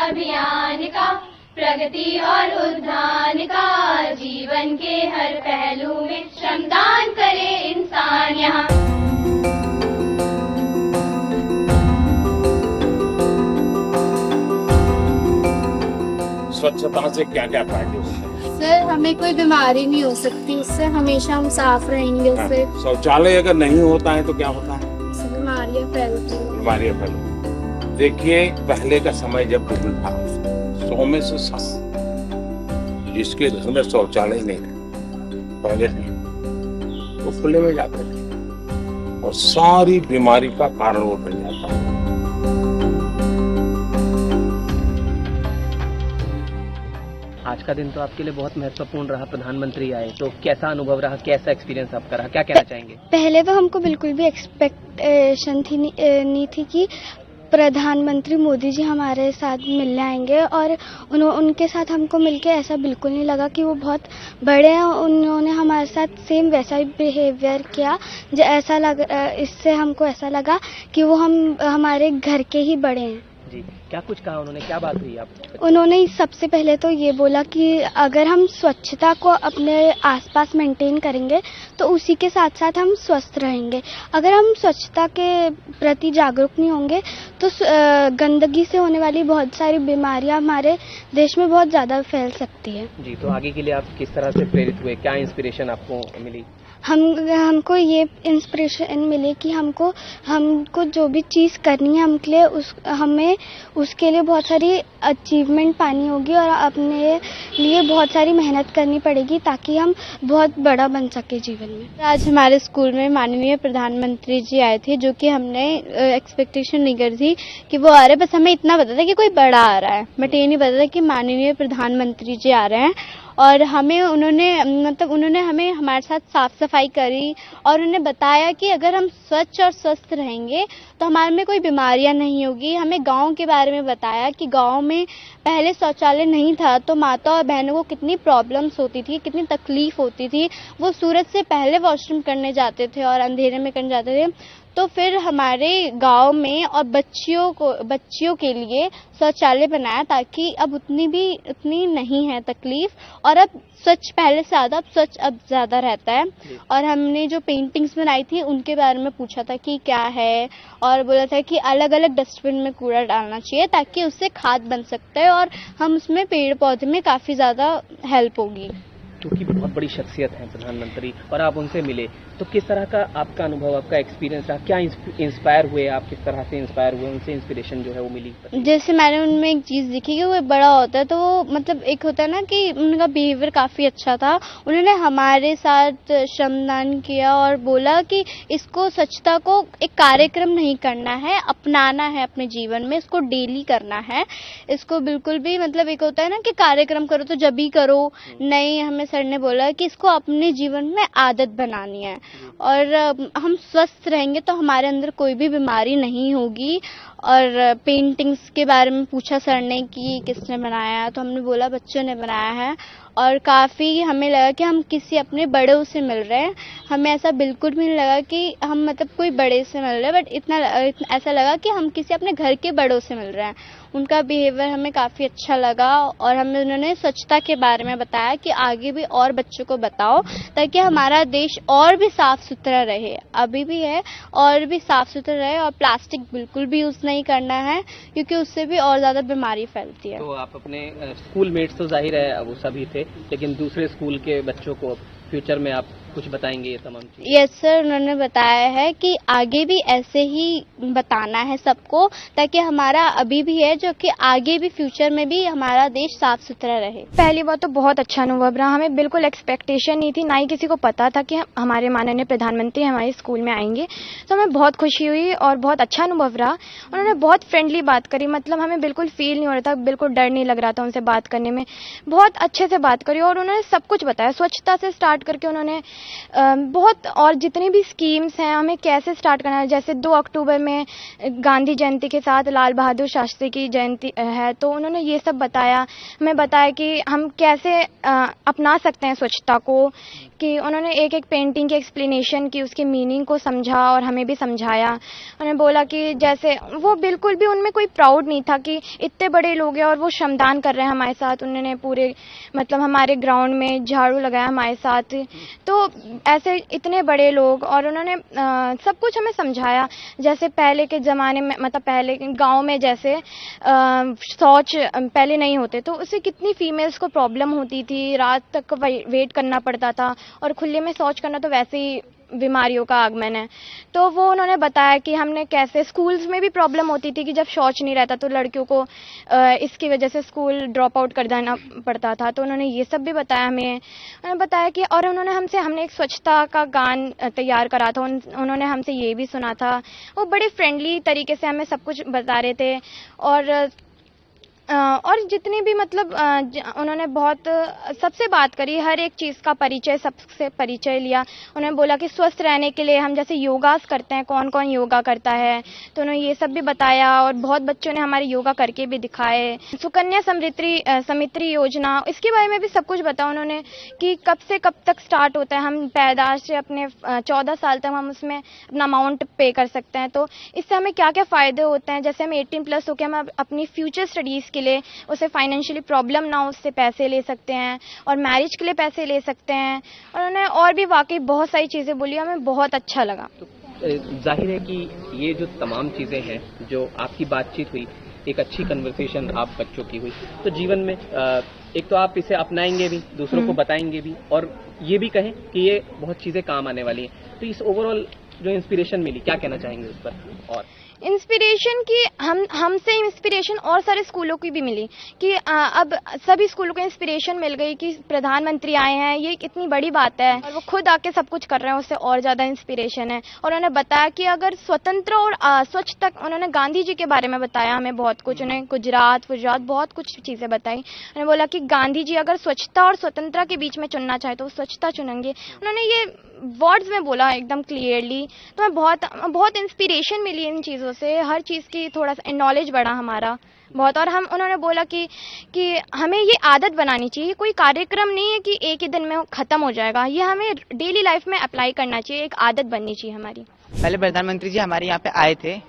अभियान का, प्रगति और उत्थान का, जीवन के हर पहलू में श्रमदान करे इंसान यहाँ। स्वच्छता से क्या क्या फायदे होते हैं? सर, हमें कोई बीमारी नहीं हो सकती उससे, हमेशा हम साफ रहेंगे उससे। शौचालय अगर नहीं होता है तो क्या होता है? बीमारियां फैलती हैं। बीमारियां फैलती। देखिए, पहले का समय जब बिल्कुल था, 100 में से 7 जिसके घर में शौचालय नहीं था पहले नहीं, वो खुले में जाते थे और सारी बीमारी का कारण वो बन जाता है। आज का दिन तो आपके लिए बहुत महत्वपूर्ण रहा, प्रधानमंत्री आए, तो कैसा अनुभव रहा, कैसा एक्सपीरियंस आपका रहा, क्या कहना चाहेंगे? पहले तो हमको बिल्कुल भी एक्सपेक्टेशन नहीं थी कि प्रधानमंत्री मोदी जी हमारे साथ मिलने आएंगे, और उनके साथ हमको मिलके ऐसा बिल्कुल नहीं लगा कि वो बहुत बड़े हैं। उन्होंने हमारे साथ सेम वैसा ही बिहेवियर किया, जो ऐसा इससे हमको ऐसा लगा कि वो हमारे घर के ही बड़े हैं। जी, क्या कुछ कहा उन्होंने, क्या बात हुई आप? उन्होंने सबसे पहले तो ये बोला कि अगर हम स्वच्छता को अपने आसपास मेंटेन करेंगे तो उसी के साथ साथ हम स्वस्थ रहेंगे। अगर हम स्वच्छता के प्रति जागरूक नहीं होंगे तो गंदगी से होने वाली बहुत सारी बीमारियां हमारे देश में बहुत ज़्यादा फैल सकती है। जी, तो आगे के लिए आप किस तरह से प्रेरित हुए, क्या इंस्पिरेशन आपको मिली? हमको ये इंस्पिरेशन मिले कि हमको जो भी चीज़ करनी है हमें उसके लिए बहुत सारी अचीवमेंट पानी होगी और अपने लिए बहुत सारी मेहनत करनी पड़ेगी ताकि हम बहुत बड़ा बन सके जीवन में। आज हमारे स्कूल में माननीय प्रधानमंत्री जी आए थे, जो कि हमने एक्सपेक्टेशन नहीं करी थी कि वो आ रहे, बस हमें इतना पता था कि कोई बड़ा आ रहा है, बट ये नहीं पता था कि माननीय प्रधानमंत्री जी आ रहे हैं। और उन्होंने हमें हमारे साथ साफ सफाई करी और उन्हें बताया कि अगर हम स्वच्छ और स्वस्थ रहेंगे तो हमारे में कोई बीमारियां नहीं होगी। हमें गांव के बारे में बताया कि गांव में पहले शौचालय नहीं था तो माता और बहनों को कितनी प्रॉब्लम्स होती थी, कितनी तकलीफ होती थी। वो सूरज से पहले वॉशरूम करने जाते थे और अंधेरे में करने जाते थे। तो फिर हमारे गांव में और बच्चियों के लिए शौचालय बनाया ताकि अब उतनी नहीं है तकलीफ और अब स्वच्छ पहले से अब ज़्यादा रहता है। और हमने जो पेंटिंग्स बनाई थी उनके बारे में पूछा था कि क्या है, और बोला था कि अलग अलग डस्टबिन में कूड़ा डालना चाहिए ताकि उससे खाद बन सकता है और हम उसमें पेड़ पौधे में काफ़ी ज़्यादा हेल्प होगी। क्योंकि बहुत बड़ी शख्सियत है प्रधानमंत्री और आप उनसे मिले, तो किस तरह का आपका अनुभव, आपका एक्सपीरियंस रहा, क्या इंस्पायर हुए आप, किस तरह से इंस्पायर हुए, उनसे इंस्पिरेशन जो है वो मिली? जैसे मैंने उनमें एक चीज़ देखी कि वो बड़ा होता है तो वो मतलब एक होता है ना कि उनका बिहेवियर काफ़ी अच्छा था। उन्होंने हमारे साथ श्रमदान किया और बोला कि इसको स्वच्छता को एक कार्यक्रम नहीं करना है, अपनाना है अपने जीवन में, इसको डेली करना है। इसको बिल्कुल भी मतलब एक होता है ना कि कार्यक्रम करो तो जब ही करो, नहीं, हमें सर ने बोला कि इसको अपने जीवन में आदत बनानी है और हम स्वस्थ रहेंगे तो हमारे अंदर कोई भी बीमारी नहीं होगी। और पेंटिंग्स के बारे में पूछा सर ने कि किसने बनाया है, तो हमने बोला बच्चों ने बनाया है। और काफ़ी हमें लगा कि हम किसी अपने बड़ों से मिल रहे हैं। हमें ऐसा बिल्कुल भी नहीं लगा कि हम मतलब कोई बड़े से मिल रहे हैं, बट ऐसा लगा कि हम किसी अपने घर के बड़ों से मिल रहे हैं। उनका बिहेवियर हमें काफ़ी अच्छा लगा और उन्होंने स्वच्छता के बारे में बताया कि आगे भी और बच्चों को बताओ ताकि हमारा देश और भी साफ़ सुथरा रहे, अभी भी है और भी साफ़ सुथरा रहे। और प्लास्टिक बिल्कुल भी यूज़ नहीं करना है क्योंकि उससे भी और ज़्यादा बीमारी फैलती है। तो आप अपने स्कूल मेट्स तो जाहिर है वो सभी थे, लेकिन दूसरे स्कूल के बच्चों को फ्यूचर में आप कुछ बताएंगे ये तमाम चीज़ें? यस सर, उन्होंने बताया है कि आगे भी ऐसे ही बताना है सबको ताकि हमारा अभी भी है जो कि आगे भी फ्यूचर में भी हमारा देश साफ सुथरा रहे। पहली बात तो बहुत अच्छा अनुभव रहा, हमें बिल्कुल एक्सपेक्टेशन नहीं थी, ना ही किसी को पता था कि हमारे माननीय प्रधानमंत्री हमारे स्कूल में आएंगे, तो हमें बहुत खुशी हुई और बहुत अच्छा अनुभव रहा। उन्होंने बहुत फ्रेंडली बात करी, मतलब हमें बिल्कुल फील नहीं हो रहा था, बिल्कुल डर नहीं लग रहा था उनसे बात करने में, बहुत अच्छे से बात करी और उन्होंने सब कुछ बताया। स्वच्छता से स्टार्ट करके उन्होंने बहुत और जितनी भी स्कीम्स हैं हमें कैसे स्टार्ट करना है। जैसे 2 अक्टूबर में गांधी जयंती के साथ लाल बहादुर शास्त्री की जयंती है, तो उन्होंने ये सब बताया, हमें बताया कि हम कैसे अपना सकते हैं स्वच्छता को, कि उन्होंने एक एक पेंटिंग की एक्सप्लेनेशन की, उसके मीनिंग को समझा और हमें भी समझाया। उन्होंने बोला कि जैसे वो बिल्कुल भी उनमें कोई प्राउड नहीं था कि इतने बड़े लोग हैं और वो श्रमदान कर रहे हैं हमारे साथ। उन्होंने पूरे मतलब हमारे ग्राउंड में झाड़ू लगाया हमारे साथ, तो ऐसे इतने बड़े लोग, और उन्होंने सब कुछ हमें समझाया। जैसे पहले के ज़माने में मतलब पहले गाँव में जैसे शौच पहले नहीं होते, तो उससे कितनी फीमेल्स को प्रॉब्लम होती थी, रात तक वेट करना पड़ता था, और खुले में शौच करना तो वैसे ही बीमारियों का आगमन है। तो वो उन्होंने बताया कि हमने कैसे स्कूल्स में भी प्रॉब्लम होती थी कि जब शौच नहीं रहता तो लड़कियों को इसकी वजह से स्कूल ड्रॉप आउट कर देना पड़ता था। तो उन्होंने ये सब भी बताया हमें। उन्होंने बताया कि और उन्होंने हमने एक स्वच्छता का गान तैयार करा था, उन्होंने हमसे ये भी सुना था। वो बड़े फ्रेंडली तरीके से हमें सब कुछ बता रहे थे। और जितनी भी मतलब उन्होंने बहुत सबसे बात करी, हर एक चीज़ का परिचय, सबसे परिचय लिया। उन्होंने बोला कि स्वस्थ रहने के लिए हम जैसे योगास करते हैं, कौन कौन योगा करता है, तो उन्होंने ये सब भी बताया। और बहुत बच्चों ने हमारे योगा करके भी दिखाए। सुकन्या समृद्धि योजना, इसके बारे में भी सब कुछ बताया उन्होंने कि कब से कब तक स्टार्ट होता है। हम पैदाइश से अपने 14 साल तक हम उसमें अपना अमाउंट पे कर सकते हैं, तो इससे हमें क्या क्या फ़ायदे होते हैं। जैसे हम 18+ होकर हम अपनी फ्यूचर स्टडीज़ के लिए, उसे फाइनेंशियली प्रॉब्लम ना हो, उससे पैसे ले सकते हैं, और मैरिज के लिए पैसे ले सकते हैं। और उन्होंने और भी वाकई बहुत सारी चीज़ें बोली, हमें बहुत अच्छा लगा। तो जाहिर है कि ये जो तमाम चीज़ें हैं, जो आपकी बातचीत हुई, एक अच्छी कन्वर्सेशन आप बच्चों की हुई, तो जीवन में एक तो आप इसे अपनाएंगे भी, दूसरों को बताएंगे भी, और ये भी कहें कि ये बहुत चीज़ें काम आने वाली हैं। तो इस ओवरऑल जो इंस्पिरेशन मिली, क्या कहना चाहेंगे उस पर? और इंस्पिरेशन की हमसे इंस्पिरेशन और सारे स्कूलों की भी मिली कि अब सभी स्कूलों को इंस्पिरेशन मिल गई कि प्रधानमंत्री आए हैं, ये कितनी बड़ी बात है, और वो खुद आके सब कुछ कर रहे हैं, उससे और ज़्यादा इंस्पिरेशन है। और उन्होंने बताया कि अगर स्वतंत्र और स्वच्छ तक, उन्होंने गांधी जी के बारे में बताया हमें बहुत कुछ, उन्हें गुजरात बहुत कुछ चीज़ें बताई। उन्होंने बोला कि गांधी जी अगर स्वच्छता और स्वतंत्रता के बीच में चुनना चाहे तो वो स्वच्छता चुनेंगे। उन्होंने ये वर्ड्स में बोला एकदम क्लियरली, तो हमें बहुत इंस्पिरेशन मिली इन चीज़ों से। हर चीज़ की थोड़ा सा नॉलेज बढ़ा हमारा बहुत। और उन्होंने बोला कि हमें ये आदत बनानी चाहिए, कोई कार्यक्रम नहीं है कि एक ही दिन में ख़त्म हो जाएगा, ये हमें डेली लाइफ में अप्लाई करना चाहिए, एक आदत बननी चाहिए हमारी। पहले प्रधानमंत्री जी हमारे यहाँ पे आए थे,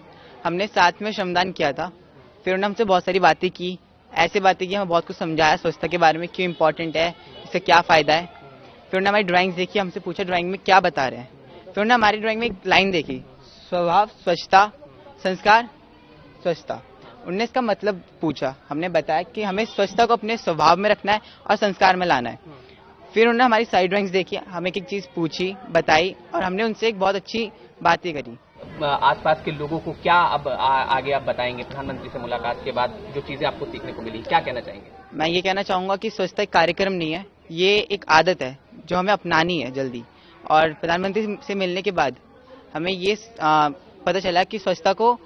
हमने साथ में श्रमदान किया था, फिर उन्होंने हमसे बहुत सारी बातें की, ऐसी बातें की, हमें बहुत कुछ समझाया स्वच्छता के बारे में, क्यों इंपॉर्टेंट है, इससे क्या फ़ायदा है। फिर उन्होंने हमारी ड्राइंग्स देखी, हमसे पूछा ड्राइंग में क्या बता रहे हैं। फिर उन्होंने हमारी ड्राइंग में एक लाइन देखी, स्वभाव स्वच्छता, संस्कार स्वच्छता। उन्होंने इसका मतलब पूछा, हमने बताया कि हमें स्वच्छता को अपने स्वभाव में रखना है और संस्कार में लाना है। फिर उन्होंने हमारी सारी ड्राइंग्स देखी, हमें एक चीज़ पूछी, बताई, और हमने उनसे एक बहुत अच्छी बातें करी। आसपास के लोगों को क्या अब आगे आप बताएंगे प्रधानमंत्री से मुलाकात के बाद, जो चीज़ें आपको सीखने को मिली, क्या कहना चाहेंगे? मैं ये कहना चाहूँगा कि स्वच्छता एक कार्यक्रम नहीं है, ये एक आदत है जो हमें अपनानी है जल्दी। और प्रधानमंत्री से मिलने के बाद हमें ये पता चला कि स्वच्छता को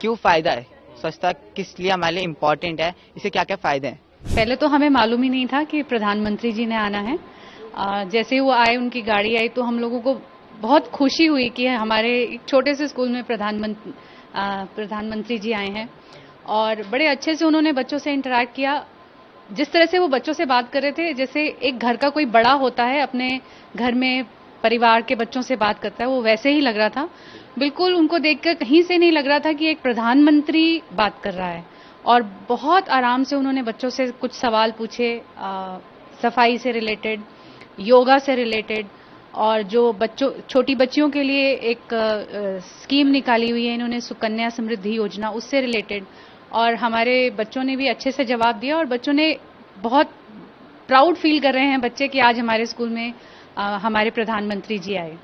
क्यों फ़ायदा है, स्वच्छता किस लिए हमारे लिए इम्पोर्टेंट है, इससे क्या क्या फ़ायदे हैं। पहले तो हमें मालूम ही नहीं था कि प्रधानमंत्री जी ने आना है। जैसे ही वो आए, उनकी गाड़ी आई, तो हम लोगों को बहुत खुशी हुई कि हमारे एक छोटे से स्कूल में प्रधानमंत्री जी आए हैं। और बड़े अच्छे से उन्होंने बच्चों से इंटरैक्ट किया। जिस तरह से वो बच्चों से बात कर रहे थे, जैसे एक घर का कोई बड़ा होता है अपने घर में परिवार के बच्चों से बात करता है, वो वैसे ही लग रहा था। बिल्कुल उनको देखकर कहीं से नहीं लग रहा था कि एक प्रधानमंत्री बात कर रहा है। और बहुत आराम से उन्होंने बच्चों से कुछ सवाल पूछे, सफाई से रिलेटेड, योगा से रिलेटेड, और जो छोटी बच्चियों के लिए एक स्कीम निकाली हुई है इन्होंने, सुकन्या समृद्धि योजना, उससे रिलेटेड। और हमारे बच्चों ने भी अच्छे से जवाब दिया, और बच्चों ने बहुत प्राउड फील कर रहे हैं बच्चे कि आज हमारे स्कूल में हमारे प्रधानमंत्री जी आए।